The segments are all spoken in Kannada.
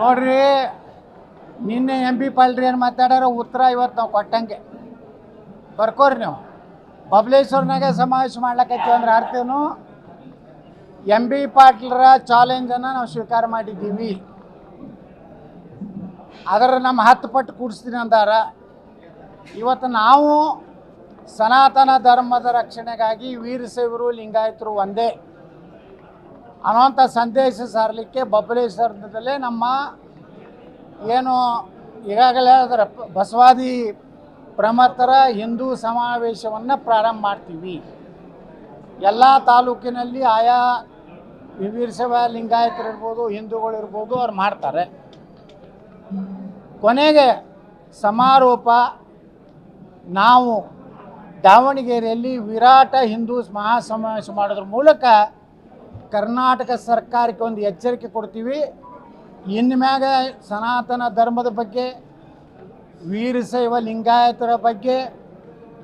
ನೋಡ್ರಿ, ನಿನ್ನೆ MP ಪಾಲ್ರಿ ಏನು ಮಾತಾಡ್ಯಾರ ಉತ್ತರ ಇವತ್ತು ನಾವು ಕೊಟ್ಟಂಗೆ ಬರ್ಕೋರಿ. ನೀವು ಬಬಲೇಶ್ವರ್ನಾಗೆ ಸಮಾವೇಶ ಮಾಡ್ಲಕ್ಕೈತೀವಿ ಅಂದ್ರೆ ಅರ್ಥೇನು? MP ಪಾಟೀಲ್ರ ಚಾಲೆಂಜನ್ನು ನಾವು ಸ್ವೀಕಾರ ಮಾಡಿದ್ದೀವಿ. ಅದರ ನಮ್ಮ 10 ಪಟ್ಟು ಕೂಡಿಸ್ತೀನಿ ಅಂದಾರ. ಇವತ್ತು ನಾವು ಸನಾತನ ಧರ್ಮದ ರಕ್ಷಣೆಗಾಗಿ ವೀರಶೈವರು ಲಿಂಗಾಯತರು ಒಂದೇ ಅನ್ನೋಂಥ ಸಂದೇಶ ಸಾರಲಿಕ್ಕೆ ಬಬಲೇಶ್ವರದಲ್ಲೇ ನಮ್ಮ ಏನು ಈಗಾಗಲೇ ಹೇಳಿದ್ರೆ ಬಸವಾದಿ ಪ್ರಮಥರ ಹಿಂದೂ ಸಮಾವೇಶವನ್ನು ಪ್ರಾರಂಭ ಮಾಡ್ತೀವಿ. ಎಲ್ಲ ತಾಲೂಕಿನಲ್ಲಿ ಆಯಾ ವೀರಶೈವ ಲಿಂಗಾಯತರು ಇರ್ಬೋದು, ಹಿಂದೂಗಳಿರ್ಬೋದು, ಅವ್ರು ಮಾಡ್ತಾರೆ. ಕೊನೆಗೆ ಸಮಾರೋಪ ನಾವು ದಾವಣಗೆರೆಯಲ್ಲಿ ವಿರಾಟ ಹಿಂದೂ ಮಹಾಸಮಾವೇಶ ಮಾಡೋದ್ರ ಮೂಲಕ ಕರ್ನಾಟಕ ಸರ್ಕಾರಕ್ಕೆ ಒಂದು ಎಚ್ಚರಿಕೆ ಕೊಡ್ತೀವಿ. ಇನ್ನು ಮ್ಯಾಗ ಸನಾತನ ಧರ್ಮದ ಬಗ್ಗೆ, ವೀರಶೈವ ಲಿಂಗಾಯತರ ಬಗ್ಗೆ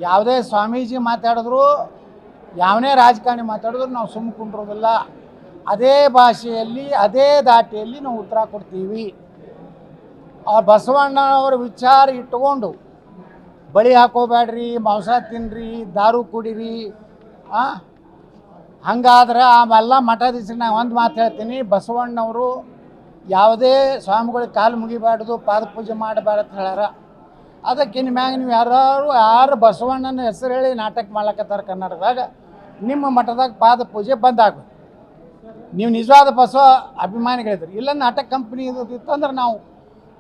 ಯಾವುದೇ ಸ್ವಾಮೀಜಿ ಮಾತಾಡಿದ್ರು, ಯಾವನೇ ರಾಜಕಾರಣಿ ಮಾತಾಡಿದ್ರು ನಾವು ಸುಮ್ಮ ಕುಂಡ್ರೋದಿಲ್ಲ. ಅದೇ ಭಾಷೆಯಲ್ಲಿ, ಅದೇ ದಾಟಿಯಲ್ಲಿ ನಾವು ಉತ್ತರ ಕೊಡ್ತೀವಿ. ಆ ಬಸವಣ್ಣನವರ ವಿಚಾರ ಇಟ್ಕೊಂಡು ಬಳಿ ಹಾಕೋಬೇಡ್ರಿ, ಮಾಂಸ ತಿನ್ನಿರಿ, ದಾರು ಕುಡೀರಿ, ಹಂಗಾದ್ರೆ ಆಮೆಲ್ಲ ಮಠಾಧೀಶರು ನಾನು ಒಂದು ಮಾತು ಹೇಳ್ತೀನಿ, ಬಸವಣ್ಣವರು ಯಾವುದೇ ಸ್ವಾಮಿಗಳಿಗೆ ಕಾಲು ಮುಗಿಬಾರ್ದು, ಪಾದ ಪೂಜೆ ಮಾಡಬಾರ್ದು ಅಂತ ಹೇಳ್ಯಾರ. ಅದಕ್ಕೆ ಇನ್ನು ಮ್ಯಾಗ ನೀವು ಯಾರು ಬಸವಣ್ಣನ ಹೆಸರು ಹೇಳಿ ನಾಟಕ ಮಾಡ್ಲಕತ್ತಾರ ಕರ್ನಾಟಕದಾಗ, ನಿಮ್ಮ ಮಠದಾಗ ಪಾದ ಪೂಜೆ ಬಂದಾಗಬೇಕು. ನೀವು ನಿಜವಾದ ಬಸವ ಅಭಿಮಾನಿಗಳಿದ್ರಿ. ಇಲ್ಲ ನಾಟಕ ಕಂಪ್ನಿ ಇತ್ತು ಅಂದ್ರೆ ನಾವು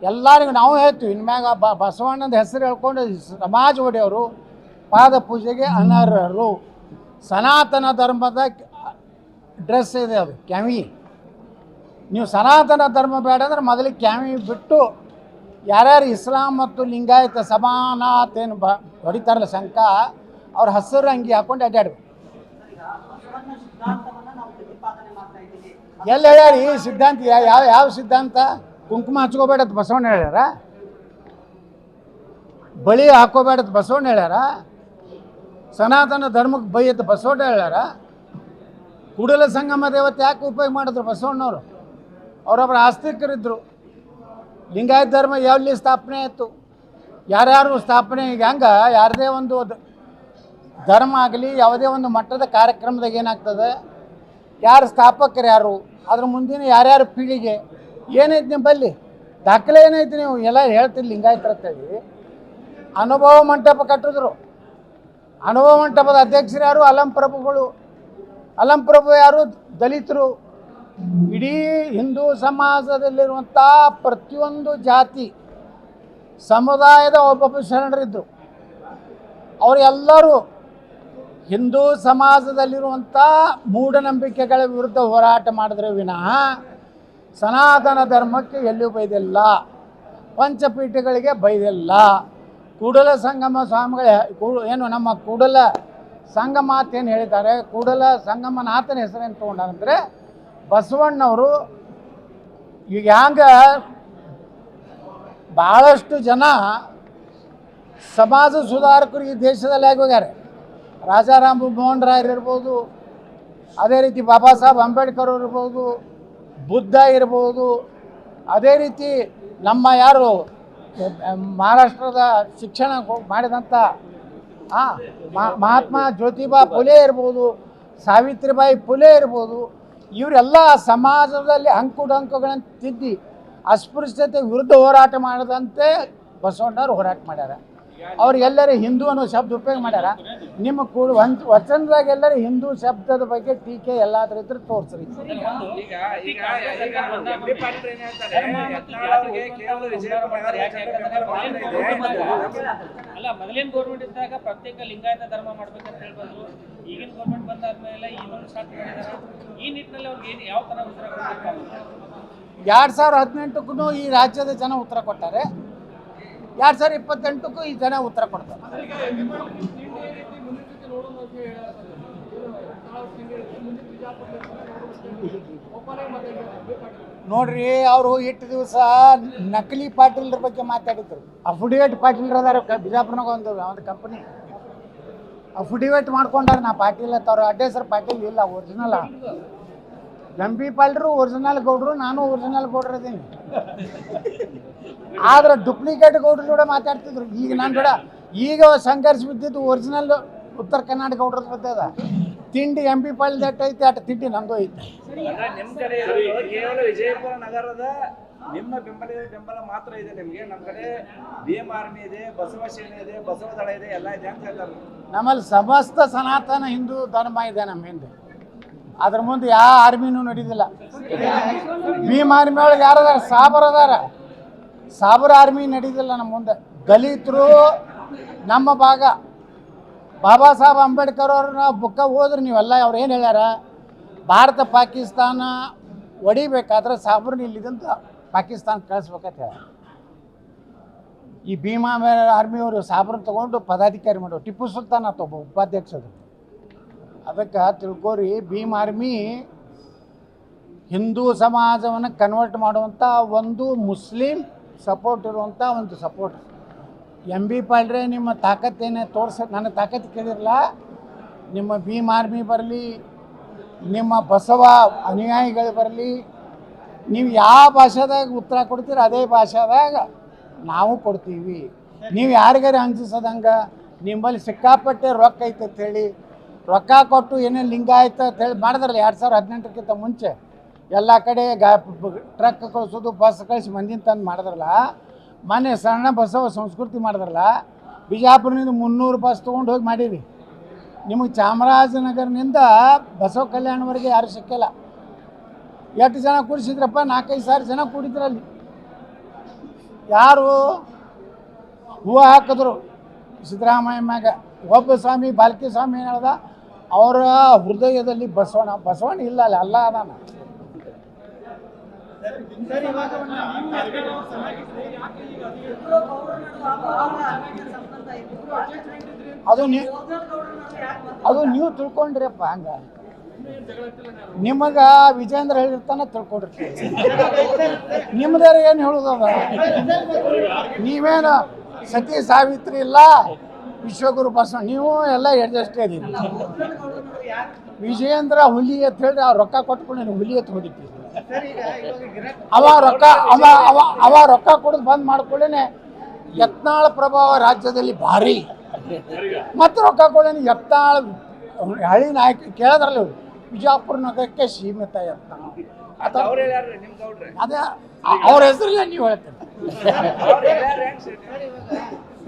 ಎಲ್ಲರಿಗೂ ನಾವು ಹೇಳ್ತೀವಿ, ಇನ್ನು ಮ್ಯಾಗ ಬಸವಣ್ಣನ ಹೆಸರು ಹೇಳ್ಕೊಂಡು ಸಮಾಜ ಒಡೆಯವರು ಪಾದ ಪೂಜೆಗೆ ಅನರ್ಹರು. ಸನಾತನ ಧರ್ಮದ ಡ್ರೆಸ್ ಇದೆ, ಅದು ಕ್ಯಾವಿ. ನೀವು ಸನಾತನ ಧರ್ಮ ಬೇಡ ಅಂದ್ರೆ ಮೊದಲಿಗೆ ಕ್ಯಾವಿ ಬಿಟ್ಟು ಯಾರ್ಯಾರು ಇಸ್ಲಾಂ ಮತ್ತು ಲಿಂಗಾಯತ ಸಮಾನತೇನು ಹೊಡಿತಾರಲ್ಲ ಶಂಕ, ಅವ್ರ ಹಸಿರು ಅಂಗಿ ಹಾಕೊಂಡು ಅಡ್ಡಾಡ್ಬೇಕು. ಎಲ್ಲಿ ಹೇಳ್ಯಾರ ಈ ಸಿದ್ಧಾಂತ? ಯಾವ ಸಿದ್ಧಾಂತ? ಕುಂಕುಮ ಹಚ್ಕೋಬೇಡತ್ ಬಸವಣ್ಣ ಹೇಳ್ಯಾರ? ಬಳಿ ಹಾಕೋಬೇಡತ್ ಬಸವಣ್ಣ ಹೇಳ್ಯಾರ? ಸನಾತನ ಧರ್ಮಕ್ಕೆ ಬೈಯತ್ ಬಸವಣ್ಣ ಹೇಳ್ಯಾರ? ಕೂಡಲ ಸಂಗಮ ದೇವತೆ ಯಾಕೆ ಉಪಯೋಗ ಮಾಡಿದ್ರು ಬಸವಣ್ಣವರು? ಅವರೊಬ್ಬರು ಆಸ್ತಿಕರಿದ್ದರು. ಲಿಂಗಾಯತ ಧರ್ಮ ಎಲ್ಲಿ ಸ್ಥಾಪನೆ ಆಯಿತು? ಯಾರ್ಯಾರು ಸ್ಥಾಪನೆ? ಈಗ ಹೆಂಗೆ ಯಾರದೇ ಒಂದು ಧರ್ಮ ಆಗಲಿ, ಯಾವುದೇ ಒಂದು ಮಟ್ಟದ ಕಾರ್ಯಕ್ರಮದಾಗ ಏನಾಗ್ತದೆ, ಯಾರು ಸ್ಥಾಪಕರು ಯಾರು, ಅದ್ರ ಮುಂದಿನ ಯಾರ್ಯಾರು ಪೀಳಿಗೆ ಏನೈತಿ ನಿಮ್ಮಲ್ಲಿ ದಾಖಲೆ ಏನೈತಿ? ನೀವು ಎಲ್ಲ ಹೇಳ್ತೀರಿ ಲಿಂಗಾಯತರ ಅಂತೇಳಿ. ಅನುಭವ ಮಂಟಪ ಕಟ್ಟಿದ್ರು. ಅನುಭವ ಮಂಟಪದ ಅಧ್ಯಕ್ಷರು ಯಾರು? ಅಲಂಪ್ರಭುಗಳು. ಅಲಂಪ್ರಭು ಯಾರು? ದಲಿತರು. ಇಡೀ ಹಿಂದೂ ಸಮಾಜದಲ್ಲಿರುವಂಥ ಪ್ರತಿಯೊಂದು ಜಾತಿ ಸಮುದಾಯದ ಒಬ್ಬೊಬ್ಬ ಶರಣರಿದ್ದರು. ಅವರೆಲ್ಲರೂ ಹಿಂದೂ ಸಮಾಜದಲ್ಲಿರುವಂಥ ಮೂಢನಂಬಿಕೆಗಳ ವಿರುದ್ಧ ಹೋರಾಟ ಮಾಡಿದ್ರೆ ವಿನಃ ಸನಾತನ ಧರ್ಮಕ್ಕೆ ಎಲ್ಲಿಯೂ ಬೈದಿಲ್ಲ, ಪಂಚಪೀಠಗಳಿಗೆ ಬೈದಿಲ್ಲ. ಕೂಡಲ ಸಂಗಮ ಸ್ವಾಮಿಗಳೇ ಏನು ನಮ್ಮ ಕೂಡಲ ಸಂಗಮಾತ ಏನು ಹೇಳಿದ್ದಾರೆ, ಕೂಡಲ ಸಂಗಮನಾಥನ ಹೆಸರೇನು ತೊಗೊಂಡಂದರೆ ಬಸವಣ್ಣವರು ಈಗ ಹ್ಯಾಂಗ ಭಾಳಷ್ಟು ಜನ ಸಮಾಜ ಸುಧಾರಕರು ಈ ದೇಶದಲ್ಲಿ ಆಗೋಗ್ಯಾರೆ. ರಾಜಾರಾಮ್ ಮೋಹನ್ ರಾಯ್ ಇರ್ಬೋದು, ಅದೇ ರೀತಿ ಬಾಬಾ ಸಾಹೇಬ್ ಅಂಬೇಡ್ಕರ್ ಇರ್ಬೋದು, ಬುದ್ಧ ಇರ್ಬೋದು, ಅದೇ ರೀತಿ ನಮ್ಮ ಯಾರು ಮಹಾರಾಷ್ಟ್ರದ ಶಿಕ್ಷಣ ಮಾಡಿದಂಥ ಮಹಾತ್ಮ ಜ್ಯೋತಿಬಾ ಫುಲೆ ಇರ್ಬೋದು, ಸಾವಿತ್ರಿಬಾಯಿ ಫುಲೆ ಇರ್ಬೋದು, ಇವರೆಲ್ಲ ಸಮಾಜದಲ್ಲಿ ಅಂಕುಡಂಕುಗಳನ್ನು ತಿದ್ದಿ ಅಸ್ಪೃಶ್ಯತೆ ವಿರುದ್ಧ ಹೋರಾಟ ಮಾಡದಂತೆ ಬಸವಣ್ಣವ್ರು ಹೋರಾಟ ಮಾಡ್ಯಾರ. ಅವ್ರು ಎಲ್ಲರೂ ಹಿಂದೂ ಅನ್ನೋ ಶಬ್ದ ಉಪಯೋಗ ಮಾಡ್ಯಾರ. ನಿಮ್ಮ ವಚನದಾಗ ಎಲ್ಲರೂ ಹಿಂದೂ ಶಬ್ದದ ಬಗ್ಗೆ ಟೀಕೆ ಎಲ್ಲಾದ್ರ ಇದ್ರೆ ತೋರಿಸ್ರಿ. ಅಲ್ಲ, ಮೊದಲಿನ ಗೌರ್ಮೆಂಟ್ ಇದ್ದಾಗ ಪ್ರತ್ಯೇಕ ಲಿಂಗಾಯತ ಧರ್ಮ ಮಾಡ್ಬೇಕಂತ ಹೇಳ್ಬಂದ್ರು. ಈಗಿನ ಗೌರ್ಮೆಂಟ್ ಬಂದಾದ್ಮೇಲೆ ಇನ್ನೊಂದು ಸ್ಟಾರ್ಟ್ ಮಾಡಿದಾರೆ. ಈ ನಿಟ್ಟಿನಲ್ಲಿ ಅವ್ರಿಗೆ ಯಾವ ಥರ ಉತ್ತರ ಕೊಡಬೇಕು? 2018ಕ್ಕೂ ಈ ರಾಜ್ಯದ ಜನ ಉತ್ತರ ಕೊಟ್ಟಾರೆ, 2028ಕ್ಕೂ ಈ ಜನ ಉತ್ತರ ಕೊಡ್ತಾರೆ. ನೋಡ್ರಿ, ಅವರು ಇಟ್ಟು ದಿವಸ ನಕಲಿ ಪಾಟೀಲ್ರ ಬಗ್ಗೆ ಮಾತಾಡಿದ್ರು. ಅಫಿಡೇವಿಟ್ ಪಾಟೀಲ್ರ ಅದಾರ ಬಿಜಾಪುರನಾಗ ಒಂದು ಕಂಪನಿ ಅಫಿಡೇವಿಟ್ ಮಾಡ್ಕೊಂಡಾರ. ನಾ ಪಾಟೀಲ್ ಅಂತ ಅವ್ರ ಅಡ್ಡ ಹೆಸರು ಪಾಟೀಲ್ ಇಲ್ಲ, ಒರಿಜಿನಲ್. ಎಂ ಪಿ ಪಾಲ್ರು ಒರಿಜಿನಲ್ ಗೌಡ್ರು, ನಾನು ಒರಿಜಿನಲ್ ಗೌಡ್ರು ಇದ್ದೀನಿ. ಆದ್ರೆ ಡುಪ್ಲಿಕೇಟ್ ಗೌಡ್ರು ಕೂಡ ಮಾತಾಡ್ತಿದ್ರು. ಈಗ ನಾನು ಕೂಡ ಈಗ ಸಂಘರ್ಷ ಬಿದ್ದಿದ್ದು ಒರಿಜಿನಲ್ ಉತ್ತರ ಕರ್ನಾಟಕ ಗೌಡ್ರ ಬಿದ್ದದ. ತಿಂಡಿ ಎಂ ಪಿ ಪಾಲ್ದು ಐತಿ ಅಟ್ ತಿಂಡಿ ನಮ್ಮದು ಐತಿ. ನಿಮ್ಮ ಕಡೆ ಕೇವಲ ವಿಜಯಪುರ ನಗರದ ನಿಮ್ಮ ಬೆಂಬಲ ಮಾತ್ರ ಇದೆ ನಿಮಗೆ. ನಮ್ಮ ಕಡೆ ಭೀಮ್ ಆರ್ಮಿ ಇದೆ, ಬಸವ ಸೇನೆ ಇದೆ, ಬಸವ ದಳ ಇದೆ, ಎಲ್ಲ ಇದೆ ಅಂತ ಹೇಳ್ತಾರೆ. ನಮ್ಮಲ್ಲಿ ಸಮಸ್ತ ಸನಾತನ ಹಿಂದೂ ಧರ್ಮ ಇದೆ ನಮ್ಮ ಹಿಂದೆ. ಅದ್ರ ಮುಂದೆ ಯಾವ ಆರ್ಮಿನೂ ನಡೀದಿಲ್ಲ. ಭೀಮ್ ಆರ್ಮಿ ಒಳಗೆ ಯಾರದಾರ? ಸಾಬರ್ ಅದಾರ. ಸಾಬರ್ ಆರ್ಮಿ ನಡೀದಿಲ್ಲ ನಮ್ಮ ಮುಂದೆ. ದಲಿತರು ನಮ್ಮ ಭಾಗ. ಬಾಬಾ ಸಾಹೇಬ್ ಅಂಬೇಡ್ಕರ್ ಅವ್ರನ್ನ ಬುಕ್ಕ ಹೋದ್ರೆ ನೀವೆಲ್ಲ ಅವ್ರು ಏನು ಹೇಳ್ಯಾರ? ಭಾರತ ಪಾಕಿಸ್ತಾನ ಹೊಡಿಬೇಕಾದ್ರೆ ಸಾಬ್ರನ್ನ ಇಲ್ಲಿದಂತ ಪಾಕಿಸ್ತಾನ ಕಳಿಸ್ಬೇಕಂತ ಹೇಳ. ಈ ಭೀಮಾ ಆರ್ಮಿಯವರು ಸಾಬ್ರನ್ನ ತೊಗೊಂಡು ಪದಾಧಿಕಾರಿ ಮಾಡೋರು. ಟಿಪ್ಪು ಸುಲ್ತಾನ್ ಆತ ಒಬ್ಬ ಉಪಾಧ್ಯಕ್ಷರು. ಅದಕ್ಕೆ ತಿಳ್ಕೋರಿ, ಭೀಮ್ ಆರ್ಮಿ ಹಿಂದೂ ಸಮಾಜವನ್ನು ಕನ್ವರ್ಟ್ ಮಾಡುವಂಥ ಒಂದು ಮುಸ್ಲಿಂ ಸಪೋರ್ಟ್ ಇರುವಂಥ ಒಂದು ಸಪೋರ್ಟ್. ಎಂ ಬಿ ಪಾಲ್ರೆ ನಿಮ್ಮ ತಾಕತ್ತೇನೆ ನನ್ನ ತಾಕತ್ತು ಕೇಳಿರಲ್ಲ. ನಿಮ್ಮ ಭೀಮ್ ಆರ್ಮಿ ಬರಲಿ, ನಿಮ್ಮ ಬಸವ ಅನುಯಾಯಿಗಳು ಬರಲಿ, ನೀವು ಯಾವ ಭಾಷೆದಾಗ ಉತ್ತರ ಕೊಡ್ತೀರ ಅದೇ ಭಾಷೆದಾಗ ನಾವು ಕೊಡ್ತೀವಿ. ನೀವು ಯಾರಿಗಾರ ಹಂಚಿಸೋದಂಗೆ ನಿಮ್ಮಲ್ಲಿ ಸಿಕ್ಕಾಪಟ್ಟೆ ರೊಕ್ಕ ಐತೆ ಅಂತೇಳಿ ರೊಕ್ಕ ಕೊಟ್ಟು ಏನೇನು ಲಿಂಗಾಯತ ಅಂತೇಳಿ ಮಾಡಿದ್ರಲ್ಲ 2018ಕ್ಕಿಂತ ಮುಂಚೆ ಎಲ್ಲ ಕಡೆ ಟ್ರಕ್ ಕಳಿಸೋದು, ಬಸ್ ಕಳಿಸಿ ಮಂದಿನ ತಂದು ಮಾಡಿದ್ರಲ್ಲ. ಮೊನ್ನೆ ಸಣ್ಣ ಬಸವ ಸಂಸ್ಕೃತಿ ಮಾಡಿದ್ರಲ್ಲ, ಬಿಜಾಪುರದಿಂದ 300 ಬಸ್ ತೊಗೊಂಡು ಹೋಗಿ ಮಾಡೀವಿ. ನಿಮಗೆ ಚಾಮರಾಜನಗರನಿಂದ ಬಸವ ಕಲ್ಯಾಣವರೆಗೆ ಯಾರು ಸಿಕ್ಕಿಲ್ಲ. ಎಷ್ಟು ಜನ ಕೂಡಿಸಿದ್ರಪ್ಪ? 4-5 ಸಾವಿರ ಜನ ಕೂಡಿದ್ರಲ್ಲಿ. ಯಾರು ಹೂವು ಹಾಕಿದ್ರು ಸಿದ್ದರಾಮಯ್ಯ ಮ್ಯಾಗ. ಒಬ್ಬ ಸ್ವಾಮಿ ಬಾಲ್ಕಿ ಸ್ವಾಮಿ ಏನು ಹೇಳ್ದ? ಅವರ ಹೃದಯದಲ್ಲಿ ಬಸವಣ್ಣ ಇಲ್ಲ ಅಲ್ಲ, ಅಲ್ಲ ಅದಾನ. ಅದು ನೀವು ತಿಳ್ಕೊಂಡ್ರಪ್ಪ. ಹಂಗ ನಿಮಗೆ ವಿಜೇಂದ್ರ ಹೇಳಿರ್ತಾನೆ ತಿಳ್ಕೊಂಡಿರ್ತೀವಿ. ನಿಮ್ದಾರ ಏನು ಹೇಳೋದದ? ನೀವೇನು ಸತಿ ಸಾವಿತ್ರಿ ಇಲ್ಲ, ವಿಶ್ವಗುರು ಬಸವಣ್ಣ, ನೀವು ಎಲ್ಲ ಅಡ್ಜಸ್ಟೇ ಇದೀರಿ. ವಿಜೇಂದ್ರ ಹುಲಿ ಅಂತ ಹೇಳಿ ಆ ರೊಕ್ಕ ಕೊಟ್ಕೊಂಡು ಹುಲಿ ಎತ್ತು ಹೊಡಿತೀವಿ. ಅವ ರೊಕ್ಕ ಕೊಡೋದು ಬಂದ್ ಮಾಡ್ಕೊಳ್ಳೇನೆ ಯತ್ನಾಳ್ ಪ್ರಭಾವ ರಾಜ್ಯದಲ್ಲಿ ಭಾರಿ. ಮತ್ತೆ ರೊಕ್ಕ ಕೊಡೇನೆ ಯತ್ನಾಳ್ ಹಳಿ ನಾಯಕ ಕೇಳಿದ್ರಲ್ಲ, ಬಿಜಾಪುರ ನಗರಕ್ಕೆ ಸೀಮಿತ ಯತ್ನಾಳ್. ಅದೇ ಅವ್ರ ಹೆಸರಲ್ಲೇ ನೀವು ಹೇಳ್ತೀರಿ.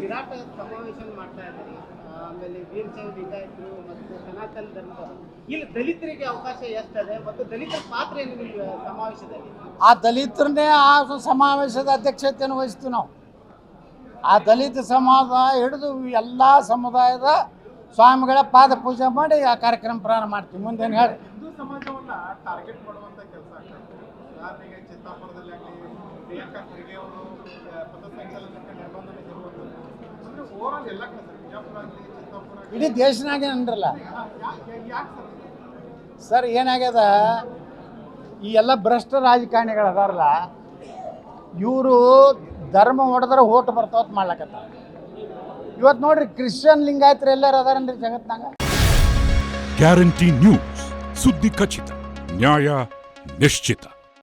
ವಿರಾಟ ಸಮಾವೇಶ ಮಾಡ್ತಾ ಇದ್ದೀರಿ. ಆಮೇಲೆ ವೀರಶೈವ ಲಿಂಗಾಯತರು ಮತ್ತು ಸನಾತನ ಧರ್ಮದವರು. ಇಲ್ಲಿ ದಲಿತರಿಗೆ ಅವಕಾಶ ಎಷ್ಟಿದೆ ಮತ್ತು ದಲಿತರ ಪಾತ್ರ ಏನು ನಿಮ್ಮ ಸಮಾವೇಶದಲ್ಲಿ? ಆ ದಲಿತರನ್ನೇ ಆ ಸಮಾವೇಶದ ಅಧ್ಯಕ್ಷತೆಯನ್ನು ವಹಿಸ್ತೀವಿ ನಾವು. ಆ ದಲಿತ ಸಮಾಜ ಹಿಡಿದು ಎಲ್ಲ ಸಮುದಾಯದ ಸ್ವಾಮಿಗಳ ಪಾದ ಪೂಜೆ ಮಾಡಿ ಆ ಕಾರ್ಯಕ್ರಮ ಪ್ರಾರಂಭ ಮಾಡ್ತೀವಿ. ಮುಂದೇನು ಹೇಳಿ? ಹಿಂದೂ ಸಮಾಜವನ್ನ ಟಾರ್ಗೆಟ್ ಮಾಡುವಂತ ಕೆಲಸ ಆಗ್ತದೆ. ಉದಾಹರಣೆಗೆ ಚಿತ್ತಾಪುರದಲ್ಲಿ ಆಗಲಿ ಪ್ರಿಯಾಂಕಾ ಖರ್ಗೆ ಅವರು ಪಥಸಂಚಲನಕ್ಕೆ ನಿರ್ಬಂಧನೆ ತರುವಂಥದ್ದು. ಅಂದ್ರೆ ಓವರಾಲ್ ಎಲ್ಲ ಕಡೆ ಬಿಜಾಪುರ ಆಗಲಿ ಚಿತ್ತಾಪುರ ಇಡೀ ದೇಶನಾಗೆ ಅಂದ್ರಲ್ಲ ಯಾಕೆ ಸರ್, ಏನಾಗ್ಯದ? ಈ ಎಲ್ಲ ಭ್ರಷ್ಟ ರಾಜಕಾರಣಿಗಳು ಅದಾರಲ್ಲ, ಇವರು ಧರ್ಮ ಹೊಡೆದ್ರೆ ಓಟ್ ಬರ್ತಾವತ್ ಮಾಡ್ಲಕತ್ತ. ಇವತ್ತು ನೋಡ್ರಿ, ಕ್ರಿಶ್ಚಿಯನ್ ಲಿಂಗಾಯತರು ಎಲ್ಲರೂ ಅದಾರನ್ರಿ ಜಗತ್ನಾಗ. ಗ್ಯಾರಂಟಿ ನ್ಯೂಸ್, ಸುದ್ದಿ ಖಚಿತ, ನ್ಯಾಯ ನಿಶ್ಚಿತ.